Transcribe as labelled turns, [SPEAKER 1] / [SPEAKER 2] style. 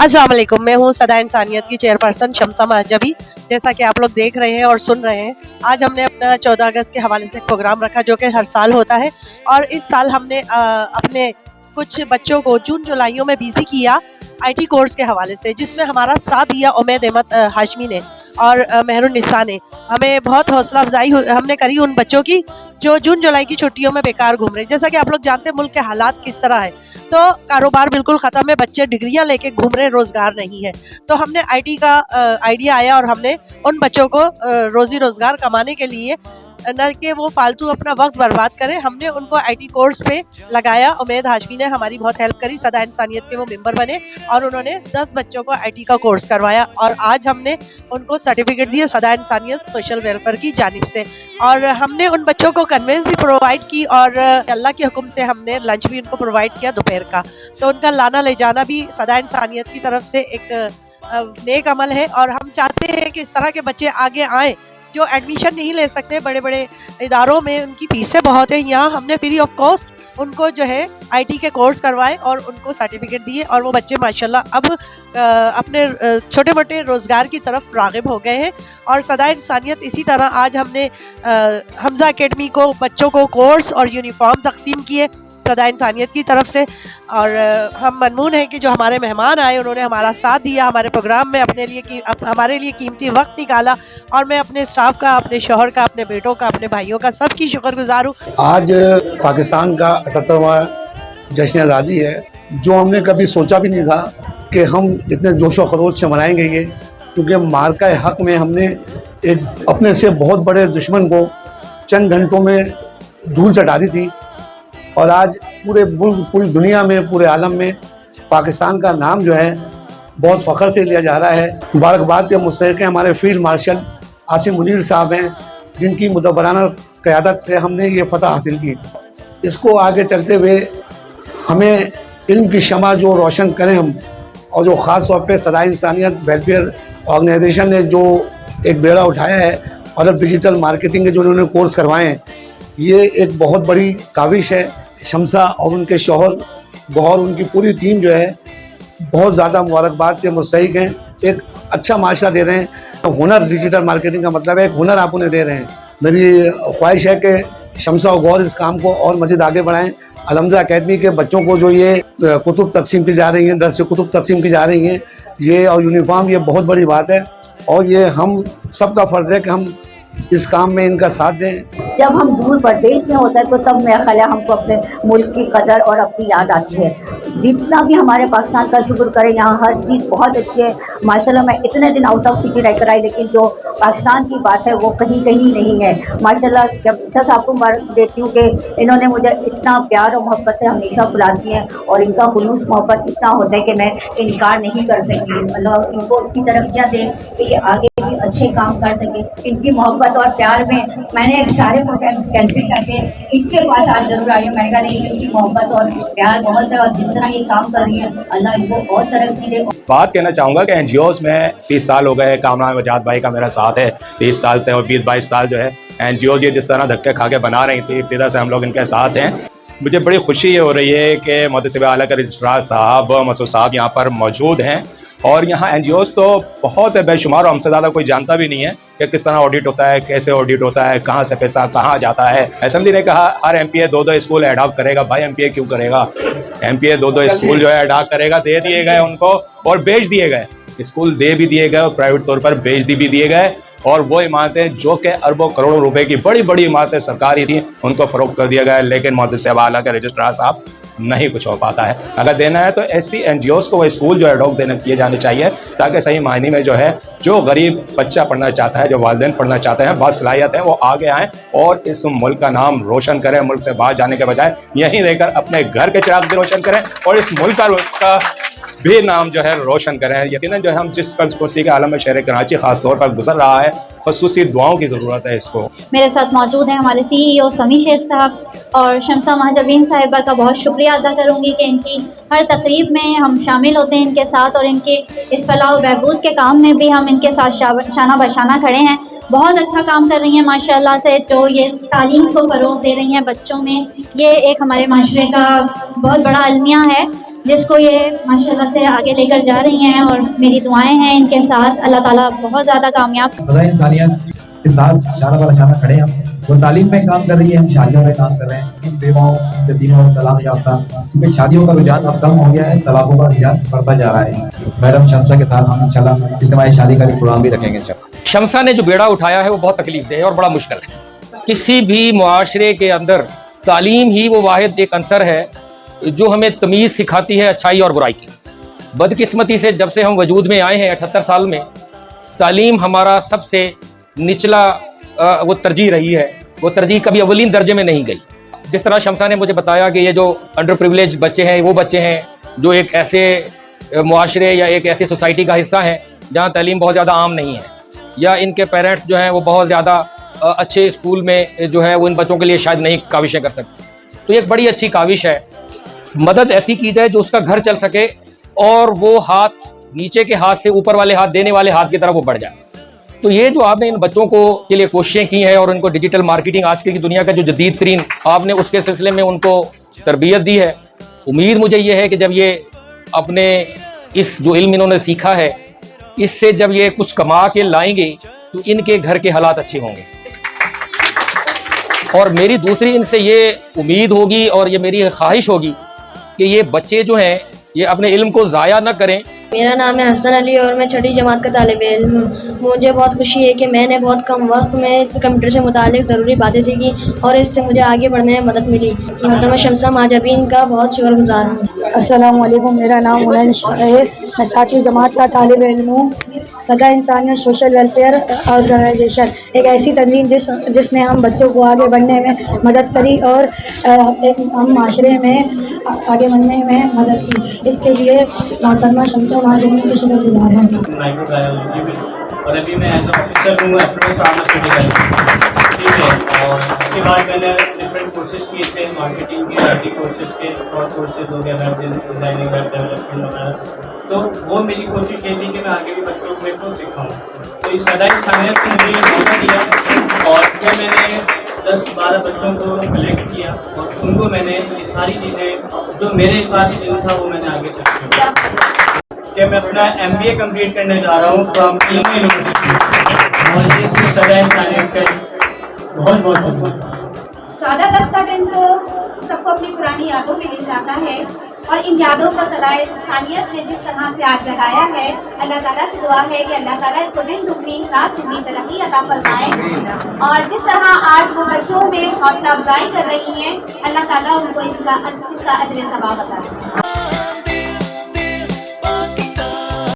[SPEAKER 1] अस्सलाम वालेकुम, मैं हूँ सदा इंसानियत की चेयरपर्सन शम्सा महजबी। जैसा कि आप लोग देख रहे हैं और सुन रहे हैं, आज हमने अपना 14 अगस्त के हवाले से एक प्रोग्राम रखा जो कि हर साल होता है। और इस साल हमने अपने कुछ बच्चों को जून जुलाइयों में बिजी किया आईटी कोर्स के हवाले से, जिसमें हमारा साथ दिया उमैद अहमद हाशमी ने और मेहरुन्निसा ने। हमें बहुत हौसला अफजाई हमने करी उन बच्चों की जो जून जुलाई की छुट्टियों में बेकार घूम रहे हैं। जैसा कि आप लोग जानते हैं मुल्क के हालात किस तरह है, तो कारोबार बिल्कुल ख़त्म है, बच्चे डिग्रियां लेके घूम रहे, रोज़गार नहीं है। तो हमने आईटी का आइडिया आया और हमने उन बच्चों को रोज़ी रोज़गार कमाने के लिए न कि वो फालतू अपना वक्त बर्बाद करें, हमने उनको आईटी कोर्स पे लगाया। उमैद हाशमी ने हमारी बहुत हेल्प करी, सदा इंसानियत के वो मेंबर बने और उन्होंने 10 बच्चों को आईटी का कोर्स करवाया और आज हमने उनको सर्टिफिकेट दिए सदा इंसानियत सोशल वेलफेयर की जानिब से। और हमने उन बच्चों को कन्वेंस भी प्रोवाइड की और अल्लाह के हुक्म से हमने लंच भी उनको प्रोवाइड किया दोपहर का। तो उनका लाना ले जाना भी सदा इंसानियत की तरफ से एक नेक अमल है और हम चाहते हैं कि इस तरह के बच्चे आगे आएँ जो एडमिशन नहीं ले सकते बड़े बड़े इदारों में, उनकी फीसें बहुत है। यहाँ हमने फ्री ऑफ कॉस्ट उनको जो है आईटी के कोर्स करवाए और उनको सर्टिफिकेट दिए और वो बच्चे माशाल्लाह अब अपने छोटे मोटे रोज़गार की तरफ राग़िब हो गए हैं। और सदा इंसानियत इसी तरह आज हमने हमजा एकेडमी को बच्चों को कोर्स और यूनिफॉर्म तकसीम किए सदा इंसानियत की तरफ से। और हम ममनून हैं कि जो हमारे मेहमान आए उन्होंने हमारा साथ दिया, हमारे प्रोग्राम में हमारे लिए कीमती वक्त निकाला। और मैं अपने स्टाफ का, अपने शौहर का, अपने बेटों का, अपने भाइयों का सबकी शुक्रगुजार हूँ।
[SPEAKER 2] आज पाकिस्तान का 78वां जश्न आज़ादी है, जो हमने कभी सोचा भी नहीं था कि हम इतने जोश व खरोश से मनाएंगे ये, क्योंकि मार्का हक़ में हमने एक अपने से बहुत बड़े दुश्मन को चंद घंटों में धूल चटा दी थी। और आज पूरे मुल्क, पूरी दुनिया में, पूरे आलम में पाकिस्तान का नाम जो है बहुत फ़ख्र से लिया जा रहा है। मुबारकबाद के मुस्तहिक़ हमारे फील्ड मार्शल आसिम मुनीर साहब हैं, जिनकी मुदब्बराना क़यादत से हमने ये फ़तह हासिल की। इसको आगे चलते हुए हमें इल्म की शमा जो रोशन करें हम, और जो ख़ास तौर पे सदा इंसानियत वेलफेयर ऑर्गेनाइजेशन ने जो एक बेड़ा उठाया है और अब डिजिटल मार्केटिंग के जो उन्होंने कोर्स करवाए हैं, ये एक बहुत बड़ी काविश है। शम्सा और उनके शौहर गौहर, उनकी पूरी टीम जो है बहुत ज़्यादा मुबारकबाद के मुस्तहिक़ हैं। एक अच्छा माशरा दे रहे हैं। हुनर, डिजिटल मार्केटिंग का मतलब है एक हुनर आप उन्हें दे रहे हैं। मेरी ख्वाहिश है कि शम्सा और गौहर इस काम को और मज़ीद आगे बढ़ाएं। हमजा एकेडमी के बच्चों को जो ये कुतुब तकसीम की जा रही हैं, दर्स कुतुब तकसीम की जा रही हैं, ये और यूनिफॉर्म, ये बहुत बड़ी बात है और ये हम सबका फ़र्ज़ है कि हम इस काम में इनका साथ दें।
[SPEAKER 3] जब हम दूर प्रदेश में होता है तो तब मेरा ख्याल है हमको अपने मुल्क की कदर और अपनी याद आती है। जितना भी हमारे पाकिस्तान का शुक्र करें, यहाँ हर चीज़ बहुत अच्छी है माशाल्लाह। मैं इतने दिन आउट ऑफ सिटी रहकर आई, लेकिन जो पाकिस्तान की बात है वो कहीं कहीं नहीं है माशाल्लाह। जब साहब को मुबारक देती हूँ कि इन्होंने मुझे इतना प्यार और मोहब्बत से हमेशा बुलाती हैं और इनका खुलूस मोहब्बत इतना होता है कि मैं इनकार नहीं कर सकती। मतलब इनको इतनी तरक्कियाँ दें कि ये आगे भी अच्छे काम कर सके। इनकी मोहब्बत और प्यार में मैंने सारे प्रोग्राम कैंसिल करके इसके पास आज जरूर आई हूँ। मैंने कहा नहीं, इनकी मोहब्बत और प्यार बहुत है और जिस तरह ये काम कर रही है अल्लाह इनको और तरक्की दे।
[SPEAKER 4] बात कहना चाहूँगा कि एनजीओज़ में 30 साल हो गए, कामरान वजाद भाई का मेरा साथ है 30 साल से, और 20-22 साल जो है एनजीओज़ ये जिस तरह धक्के खा के बना रही थी, इब्तिदा से हम लोग इनके साथ हैं। मुझे बड़ी खुशी ये हो रही है कि मुहतसिब आला के रजिस्ट्रार साहब मसूद साहब यहाँ पर मौजूद हैं। और यहाँ एनजीओज़ तो बहुत है बेशुमार, और हमसे ज़्यादा कोई जानता भी नहीं है कि किस तरह ऑडिट होता है, कैसे ऑडिट होता है, कहाँ से पैसा कहाँ जाता है। असेंबली ने कहा हर एमपीए 2-2 स्कूल एडॉप्ट करेगा। भाई एमपीए क्यों करेगा? एमपीए 2-2 स्कूल जो है एडॉप्ट करेगा। दे दिए गए उनको और बेच दिए गए, स्कूल दे भी दिए गए और प्राइवेट तौर पर बेच भी दिए गए। और वो इमारतें जो कि अरबों करोड़ों रुपए की बड़ी बड़ी इमारतें सरकारी थी, उनको फ़रोख्त कर दिया गया। लेकिन मुहतसिब आला के रजिस्ट्रार साहब नहीं कुछ हो पाता है। अगर देना है तो ऐसी एनजीओज़ को वो स्कूल जो एडॉप्ट देने किए जाने चाहिए, ताकि सही मायने में जो है जो गरीब बच्चा पढ़ना चाहता है, जो वालिदैन पढ़ना चाहते हैं, बासलाहियत है, वो आगे आएँ और इस मुल्क का नाम रोशन करें। मुल्क से बाहर जाने के बजाय यहीं रहकर अपने घर के चिराग भी रोशन करें और इस मुल्क का भी नाम जो है रोशन करें। यकीनन जो है हम जिस कंस्पिरेसी के आलम में शहर कराची ख़ास तौर पर गुजर रहा है, ख़ुसूसी दुआओं की ज़रूरत है इसको।
[SPEAKER 5] मेरे साथ मौजूद हैं हमारे CEO समी शेख साहब और शम्सा महजबीन साहिबा का बहुत शुक्रिया अदा करूँगी कि इनकी हर तकरीब में हम शामिल होते हैं इनके साथ, और इनके इस फलाह व बहबूद के काम में भी हम इनके साथ शाना बशाना खड़े हैं। बहुत अच्छा काम कर रही हैं माशाल्लाह से, जो ये तालीम को फ़रोग़ दे रही हैं बच्चों में। ये एक हमारे माशरे का बहुत बड़ा अलमिया है जिसको ये माशाल्लाह से आगे लेकर जा रही हैं, और मेरी दुआएं हैं इनके साथ, अल्लाह ताला बहुत ज़्यादा कामयाब।
[SPEAKER 6] सदा इंसानियत के साथ शाना पर शाना खड़े हैं। वो तालीम में काम कर रही है, हम शादियों में काम कर रहे हैं। इस बेवाओं, यतीमों, तलाक याफ्ता, क्योंकि शादियों का रुझान अब कम हो गया है, तलाकों का रुझान बढ़ता जा रहा है। मैडम शमसा के साथ हम इंशाल्लाह इज्तिमाई शादी का भी प्रोग्राम भी रखेंगे इंशाल्लाह।
[SPEAKER 7] शमसा ने जो बेड़ा उठाया है वो बहुत तकलीफदेह है और बड़ा मुश्किल है। किसी भी मुआशरे के अंदर तालीम ही वो वाहिद एक अंसर है जो हमें तमीज़ सिखाती है अच्छाई और बुराई की। बदकिस्मती से जब से हम वजूद में आए हैं 78 साल में, तालीम हमारा सबसे निचला वो तरजीह रही है। वो तरजीह कभी अवलीन दर्जे में नहीं गई। जिस तरह शमसा ने मुझे बताया कि ये जो अंडर प्रिविलेज बच्चे हैं वो बच्चे हैं जो एक ऐसे मुआशरे या एक ऐसी सोसाइटी का हिस्सा है जहाँ तालीम बहुत ज़्यादा आम नहीं है, या इनके पेरेंट्स जो हैं वो बहुत ज़्यादा अच्छे स्कूल में जो है वो इन बच्चों के लिए शायद नहीं काविशें कर सकते। तो ये एक बड़ी अच्छी काविश है। मदद ऐसी की जाए जो उसका घर चल सके और वो हाथ नीचे के हाथ से ऊपर वाले हाथ, देने वाले हाथ की तरफ वो बढ़ जाए। तो ये जो आपने इन बच्चों को के लिए कोशिशें की हैं और उनको डिजिटल मार्केटिंग आज की दुनिया का जो जदीद तरीन आपने उसके सिलसिले में उनको तरबियत दी है, उम्मीद मुझे ये है कि जब ये अपने इस जो इल्म इन्होंने सीखा है इससे जब ये कुछ कमा के लाएंगे तो इनके घर के हालात अच्छे होंगे। और मेरी दूसरी इनसे ये उम्मीद होगी और ये मेरी ख्वाहिश होगी कि ये बच्चे जो हैं ये अपने इल्म को ज़ाया न करें।
[SPEAKER 8] मेरा नाम है हसन अली और मैं 6ठी जमात का तालिबे इल्म हूँ। मुझे बहुत खुशी है कि मैंने बहुत कम वक्त में कंप्यूटर से मुतालिक ज़रूरी बातें सीखी और इससे मुझे आगे बढ़ने में मदद मिली। मैं शमसा महाजबीन का बहुत शुक्रगुज़ार हूँ।
[SPEAKER 9] अस्सलाम वालेकुम, मेरा नाम मुनैन है, मैं 7वीं जमात का तालिबे इल्म हूँ। सदा इंसानियत सोशल वेलफेयर ऑर्गेनाइजेशन एक ऐसी तंजीम जिसने हम बच्चों को आगे बढ़ने में मदद करी और एक हम माशरे में आगे बढ़ने में मदद की। इसके लिए मोहतरमा शमसा महाजबीन की शुक्रगुज़ार हैं।
[SPEAKER 10] माइक्रोबायोलॉजी में और अभी मैं एज ऑफिसर हूँ फार्मास्यूटिकल, ठीक है। और उसके बाद मैंने डिफरेंट कोर्सेज किए थे, मार्केटिंग के, IT कोर्सेज के, और कोर्सेज हो गया, वेब डिज़ाइनिंग, वेब डेवलपमेंट वगैरह। तो वो मेरी कोशिश ये थी कि मैं आगे भी बच्चों को सिखाऊँ। तो इस सदा इंसानियत ने मुझे ये मौका दिया और जब मैंने 10-12 बच्चों को कलेक्ट किया और उनको मैंने ये सारी चीज़ें जो मेरे पास इल्म था वो मैंने आगे चल कि मैं अपना MBA कंप्लीट करने जा रहा हूँ फ्रॉम इल्म यूनिवर्सिटी और इससे सदा इंसानियत का बहुत बहुत शुक्रिया।
[SPEAKER 11] 14 अगस्त का दिन तो सबको अपनी पुरानी यादों में ले जाता है और इन यादों को सदाए इंसानियत ने जिस तरह से आज जगाया है, अल्लाह ताला से दुआ है कि अल्लाह ताला इनको दिन दुगनी रात चुगनी तरक्की अता फरमाए। और जिस तरह आज वो बच्चों में हौसला अफजाई कर रही हैं, अल्लाह ताला उनको इसका अजर सवाब अता फरमाए।